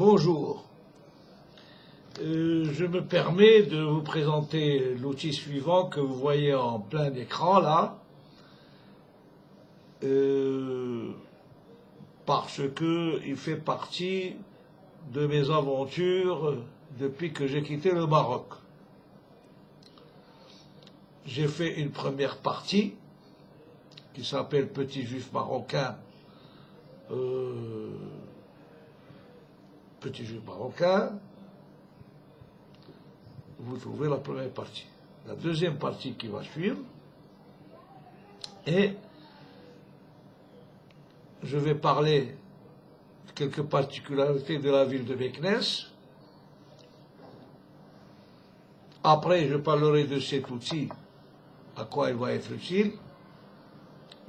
Bonjour. Je me permets de vous présenter l'outil suivant que vous voyez en plein écran là, parce qu'il fait partie de mes aventures depuis que j'ai quitté le Maroc. J'ai fait une première partie qui s'appelle Petit Juif marocain. Petit Juif marocain. Vous trouvez la première partie. La deuxième partie qui va suivre, et je vais parler de quelques particularités de la ville de Meknès. Après, je parlerai de cet outil, à quoi il va être utile.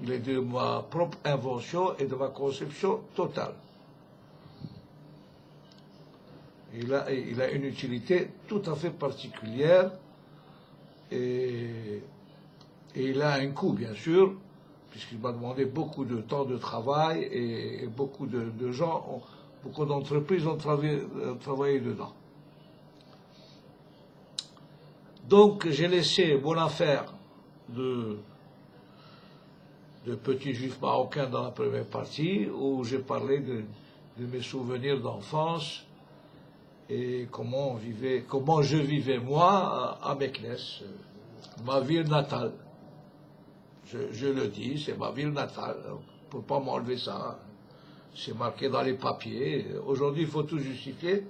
Il est de ma propre invention et de ma conception totale. Il a une utilité tout à fait particulière et il a un coût, bien sûr, puisqu'il m'a demandé beaucoup de temps de travail et beaucoup de gens, beaucoup d'entreprises ont travaillé dedans. Donc j'ai laissé mon affaire de petit juif marocain dans la première partie, où j'ai parlé de mes souvenirs d'enfance et comment je vivais moi à Meknès, ma ville natale. Je le dis, c'est ma ville natale, on ne peut pas m'enlever ça, c'est marqué dans les papiers. Aujourd'hui, il faut tout justifier.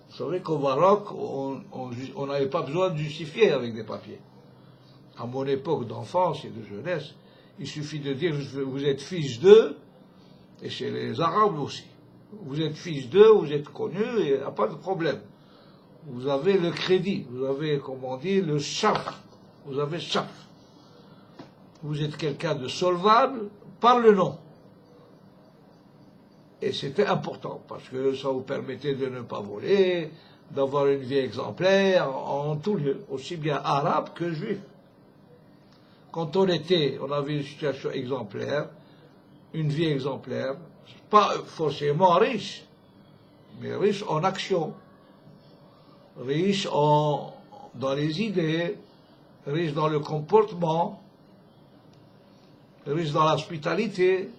Vous savez qu'au Maroc, on n'avait pas besoin de justifier avec des papiers. À mon époque d'enfance et de jeunesse, il suffit de dire vous êtes fils d'eux, et chez les Arabes aussi. Vous êtes fils d'eux, vous êtes connu, et il n'y a pas de problème. Vous avez le crédit, vous avez, comme on dit, le chaf. Vous avez chaf. Vous êtes quelqu'un de solvable par le nom. Et c'était important, parce que ça vous permettait de ne pas voler, d'avoir une vie exemplaire en tout lieu, aussi bien arabe que juif. Quand on avait une situation exemplaire, une vie exemplaire, pas forcément riche, mais riche en action, riche dans les idées, riche dans le comportement, riche dans l'hospitalité.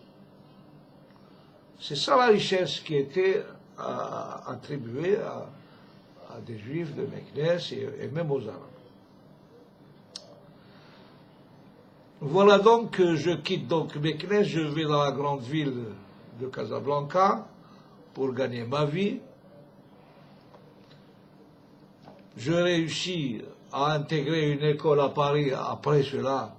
C'est ça la richesse qui était attribuée à des juifs de Meknès et même aux Arabes. Voilà donc que je quitte donc Meknès, je vais dans la grande ville de Casablanca pour gagner ma vie. Je réussis à intégrer une école à Paris après cela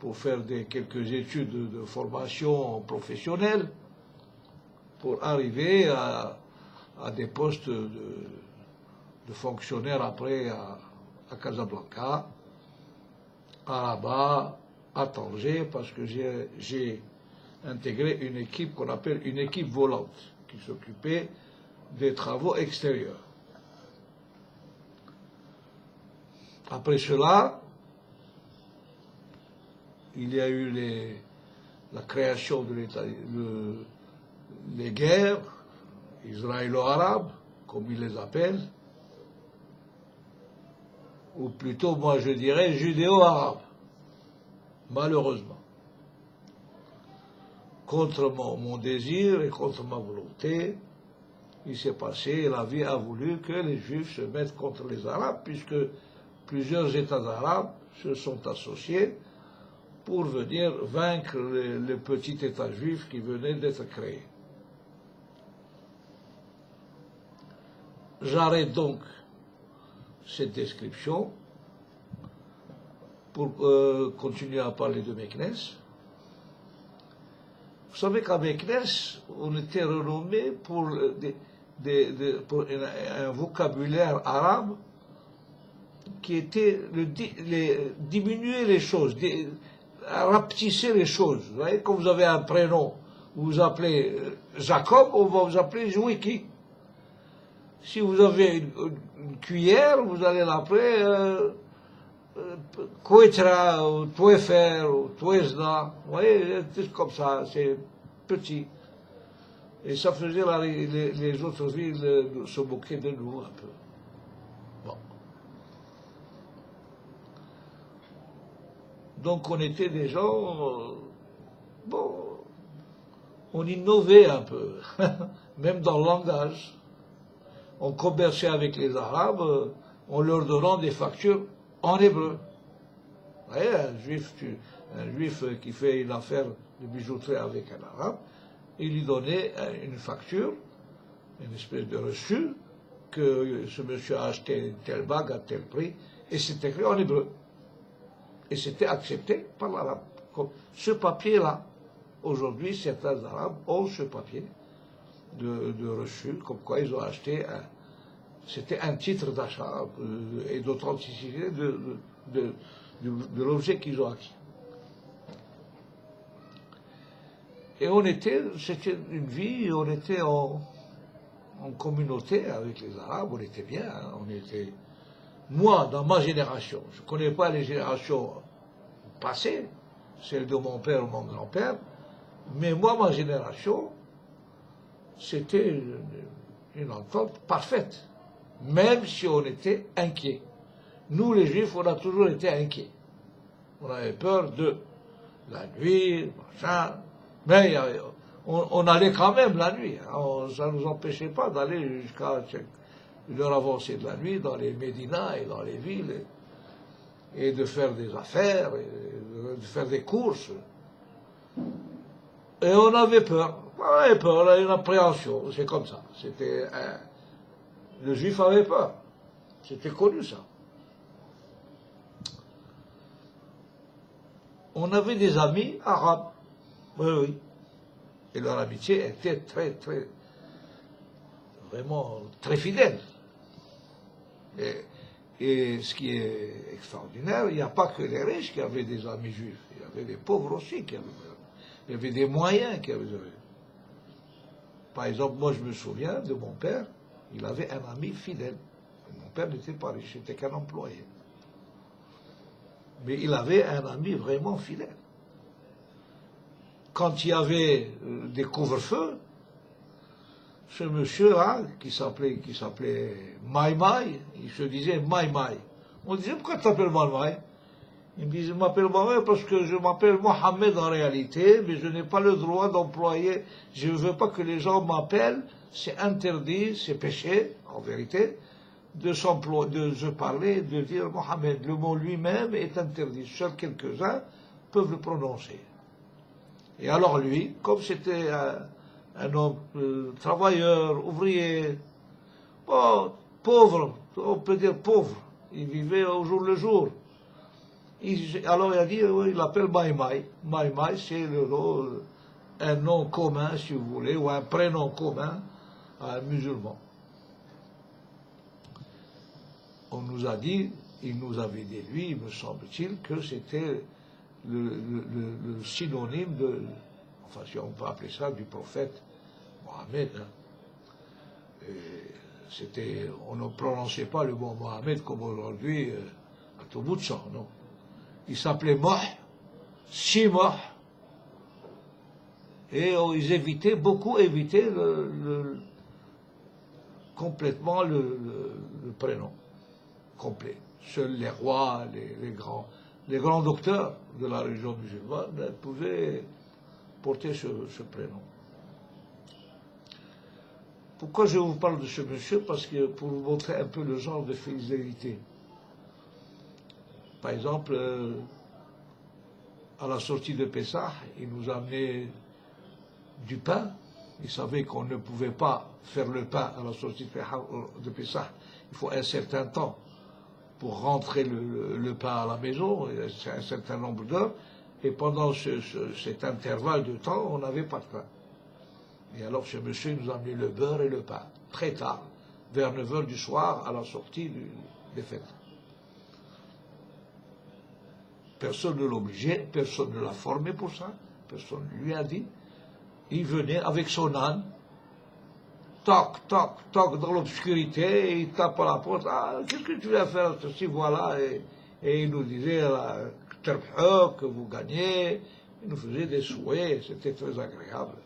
pour faire quelques études de formation professionnelle, pour arriver à des postes de fonctionnaires après à Casablanca, à Rabat, à Tanger, parce que j'ai intégré une équipe qu'on appelle une équipe volante, qui s'occupait des travaux extérieurs. Après cela, il y a eu la création de l'État, les guerres israélo-arabes, comme ils les appellent, ou plutôt, moi je dirais, judéo-arabes, malheureusement. Contre mon désir et contre ma volonté, il s'est passé, la vie a voulu que les Juifs se mettent contre les Arabes, puisque plusieurs États arabes se sont associés pour venir vaincre le petit État juif qui venait d'être créé. J'arrête donc cette description pour continuer à parler de Meknès. Vous savez qu'à Meknès, on était renommé pour un vocabulaire arabe qui était diminuer les choses, rapetisser les choses. Vous voyez, quand vous avez un prénom, vous vous appelez Jacob, on va vous appeler Jouiki. Si vous avez une cuillère, vous allez l'appeler Kouetra, ou Touefer, ou Touezna. Vous voyez, c'est comme ça, c'est petit. Et ça faisait les autres villes se moquer de nous un peu. Bon. Donc on était des gens, bon, on innovait un peu, même dans le langage. On commerçait avec les Arabes en leur donnant des factures en hébreu. Vous voyez, un juif qui fait une affaire de bijouterie avec un Arabe, il lui donnait une facture, une espèce de reçu, que ce monsieur a acheté une telle bague à tel prix, et c'était écrit en hébreu. Et c'était accepté par l'Arabe. Ce papier-là, aujourd'hui, certains Arabes ont ce papier de reçu, comme quoi ils ont acheté c'était un titre d'achat et d'authenticité de l'objet qu'ils ont acquis. Et c'était une vie, on était en communauté avec les Arabes, on était bien, hein, moi, dans ma génération, je ne connais pas les générations passées, celle de mon père ou mon grand-père, mais moi, ma génération, c'était une entente parfaite, même si on était inquiets. Nous, les Juifs, on a toujours été inquiets. On avait peur de la nuit, machin, mais on allait quand même la nuit. Hein, ça ne nous empêchait pas d'aller jusqu'à une heure avancée de la nuit dans les médinas et dans les villes, et de faire des affaires, et de faire des courses. Et on avait peur. On avait peur, on avait une appréhension, c'est comme ça. Le juif avait peur. C'était connu, ça. On avait des amis arabes. Oui, oui. Et leur amitié était vraiment très fidèle. Et ce qui est extraordinaire, il n'y a pas que les riches qui avaient des amis juifs. Il y avait des pauvres aussi qui avaient des amis. Il y avait des moyens qui avaient des amis. Par exemple, moi je me souviens de mon père, il avait un ami fidèle. Mon père n'était pas riche, c'était qu'un employé. Mais il avait un ami vraiment fidèle. Quand il y avait des couvre-feux, ce monsieur-là, qui s'appelait Maïmaï, il se disait Maïmaï. On disait, pourquoi tu t'appelles Maïmaï? Il me disait, je m'appelle Maïmaï parce que je m'appelle Mohamed en réalité, mais je n'ai pas le droit d'employer, je ne veux pas que les gens m'appellent, c'est interdit, c'est péché, en vérité, de se parler, de dire Mohamed. Le mot lui-même est interdit, seuls quelques-uns peuvent le prononcer. Et alors lui, comme c'était un homme travailleur, ouvrier, bon, pauvre, on peut dire pauvre, il vivait au jour le jour. Alors il a dit, oui, il l'appelle Maïmaï. Maïmaï, c'est un nom commun, si vous voulez, ou un prénom commun à un musulman. On nous a dit, il nous avait dit, lui, me semble-t-il, que c'était le synonyme de, enfin si on peut appeler ça, du prophète Mohammed. Hein. On ne prononçait pas le mot Mohammed comme aujourd'hui à tout bout de champ, non. Il s'appelait Shimoh, et ils beaucoup évitaient complètement le prénom complet. Seuls les rois, les grands docteurs de la religion musulmane pouvaient porter ce prénom. Pourquoi je vous parle de ce monsieur? Parce que pour vous montrer un peu le genre de fidélité. Par exemple, à la sortie de Pessah, il nous amenait du pain. Il savait qu'on ne pouvait pas faire le pain à la sortie de Pessah. Il faut un certain temps pour rentrer le pain à la maison, c'est un certain nombre d'heures, et pendant cet intervalle de temps, on n'avait pas de pain. Et alors ce monsieur nous a amené le beurre et le pain, très tard, vers 9 h du soir, à la sortie des fêtes. Personne ne l'obligeait, personne ne l'a formé pour ça, personne ne lui a dit. Il venait avec son âne, toc, toc, toc, dans l'obscurité, et il tape à la porte. Ah, qu'est-ce que tu viens faire ceci, voilà. Et il nous disait que vous gagnez. Il nous faisait des souhaits, c'était très agréable.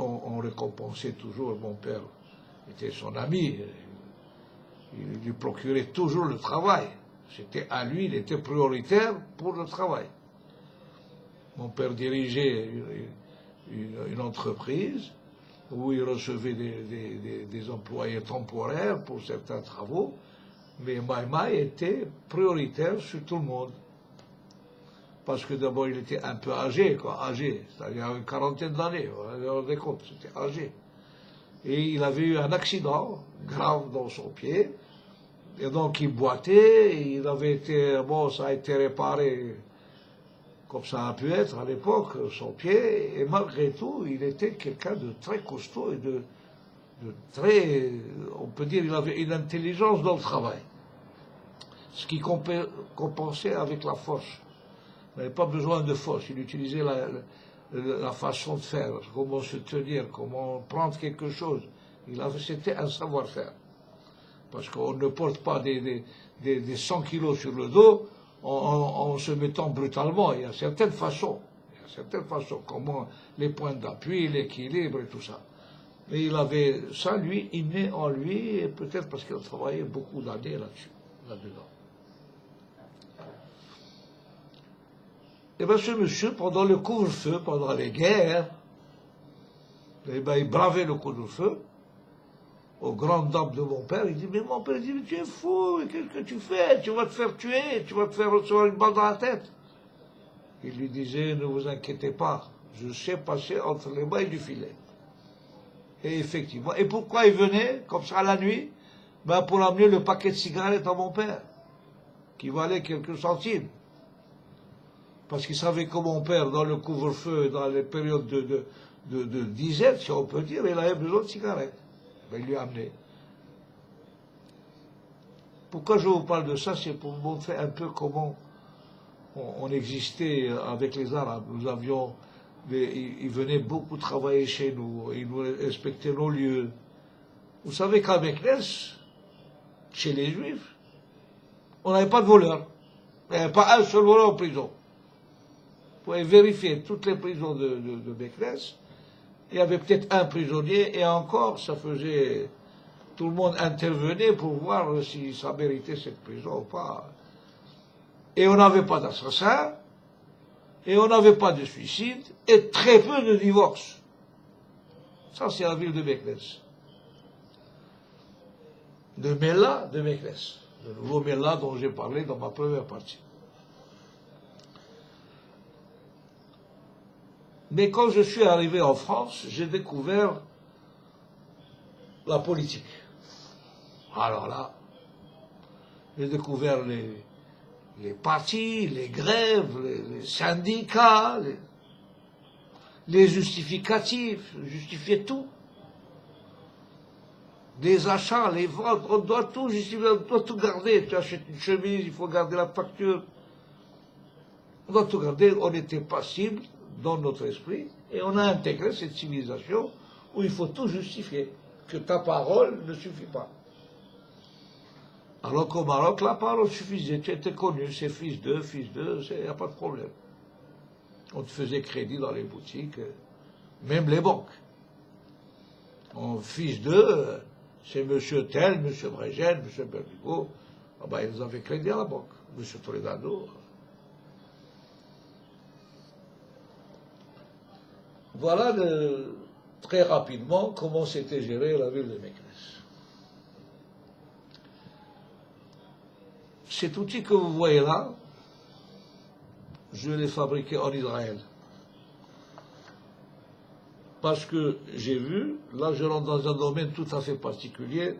on récompensait toujours, mon père était son ami, il lui procurait toujours le travail. C'était à lui, il était prioritaire pour le travail. Mon père dirigeait une entreprise où il recevait des employés temporaires pour certains travaux, mais Maïmaï était prioritaire sur tout le monde. Parce que d'abord il était un peu âgé, c'est-à-dire une quarantaine d'années, vous vous rendez compte, c'était âgé. Et il avait eu un accident grave dans son pied, et donc il boitait, il avait été, bon, ça a été réparé comme ça a pu être à l'époque, son pied, et malgré tout, il était quelqu'un de très costaud et de très, on peut dire, il avait une intelligence dans le travail. Ce qui compensait avec la force. Il n'avait pas besoin de force, il utilisait la façon de faire, comment se tenir, comment prendre quelque chose. C'était un savoir-faire. Parce qu'on ne porte pas des 100 kilos sur le dos en se mettant brutalement. Il y a certaines façons. Comment les points d'appui, l'équilibre et tout ça. Mais il avait ça, lui, inné en lui, et peut-être parce qu'il a travaillé beaucoup d'années là-dedans. Et bien ce monsieur, pendant le couvre-feu, pendant les guerres, eh ben, il bravait le couvre-feu. Aux grandes dames de mon père, il dit, mais mon père, il dit, mais tu es fou, qu'est-ce que tu fais? Tu vas te faire tuer, tu vas te faire recevoir une balle dans la tête. Il lui disait, ne vous inquiétez pas, je sais passer entre les mailles du filet. Et effectivement, et pourquoi il venait, comme ça, la nuit? Ben, pour amener le paquet de cigarettes à mon père, qui valait quelques centimes. Parce qu'il savait que mon père, dans le couvre-feu, dans les périodes de disette, si on peut dire, il avait besoin de cigarettes. Ben, il lui a amené. Pourquoi je vous parle de ça? C'est pour vous montrer un peu comment on existait avec les Arabes. Nous avions, ils venaient beaucoup travailler chez nous, ils nous respectaient nos lieux. Vous savez qu'à Meknes, chez les Juifs, on n'avait pas de voleurs. Il n'y avait pas un seul voleur en prison. Vous pouvez vérifier toutes les prisons de Meknes. Il y avait peut-être un prisonnier, et encore, ça faisait... Tout le monde intervenait pour voir si ça méritait cette prison ou pas. Et on n'avait pas d'assassins, et on n'avait pas de suicide, et très peu de divorces. Ça, c'est la ville de Meknes. De Mella de Meknes. Le nouveau Mella dont j'ai parlé dans ma première partie. Mais quand je suis arrivé en France, j'ai découvert la politique. Alors là, j'ai découvert les partis, les grèves, les syndicats, les justificatifs, justifier tout. Les achats, les ventes, on doit tout justifier, on doit tout garder. Tu achètes une chemise, il faut garder la facture. On doit tout garder, on était passible dans notre esprit, et on a intégré cette civilisation où il faut tout justifier, que ta parole ne suffit pas. Alors qu'au Maroc, la parole suffisait, tu étais connu, c'est fils d'eux, il n'y a pas de problème. On te faisait crédit dans les boutiques, même les banques. En fils d'eux, c'est monsieur tel, monsieur Brégène, monsieur Berbigo, ah ben, ils avaient crédit à la banque, monsieur Toledano. Voilà très rapidement comment s'était gérée la ville de Meknes. Cet outil que vous voyez là, je l'ai fabriqué en Israël. Parce que j'ai vu, là je rentre dans un domaine tout à fait particulier,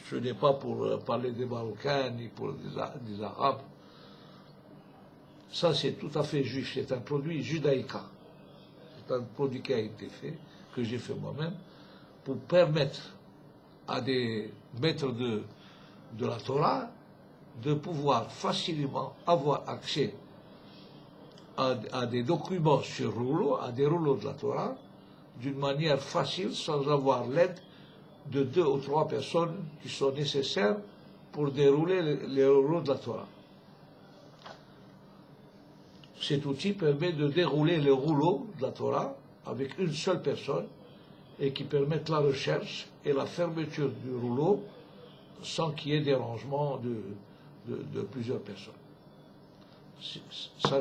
ce n'est pas pour parler des Marocains ni pour des Arabes, ça c'est tout à fait juif, c'est un produit judaïca. C'est un produit qui a été fait, que j'ai fait moi-même, pour permettre à des maîtres de la Torah de pouvoir facilement avoir accès à des documents sur rouleau, à des rouleaux de la Torah, d'une manière facile, sans avoir l'aide de 2 ou 3 personnes qui sont nécessaires pour dérouler les rouleaux de la Torah. Cet outil permet de dérouler les rouleaux de la Torah avec une seule personne et qui permettent la recherche et la fermeture du rouleau sans qu'il y ait dérangement de plusieurs personnes. Ça,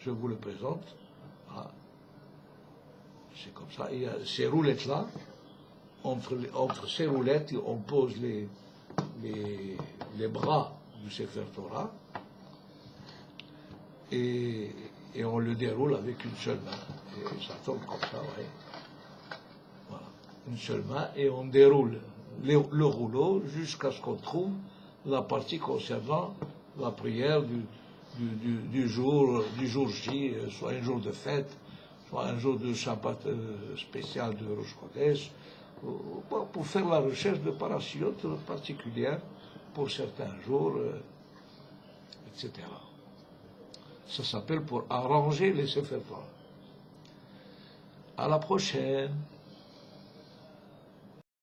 je vous le présente. Voilà. C'est comme ça. Il y a ces roulettes-là. Entre ces roulettes, on pose les bras du Sefer Torah et on le déroule avec une seule main. Et ça tombe comme ça, ouais. Voilà. Une seule main et on déroule le rouleau jusqu'à ce qu'on trouve la partie concernant la prière du jour J, soit un jour de fête, soit un jour de Shabbat spécial de Rosh Chodesh, pour faire la recherche de parachutes particulières pour certains jours, etc. Ça s'appelle pour arranger les Sefer Torah. À la prochaine.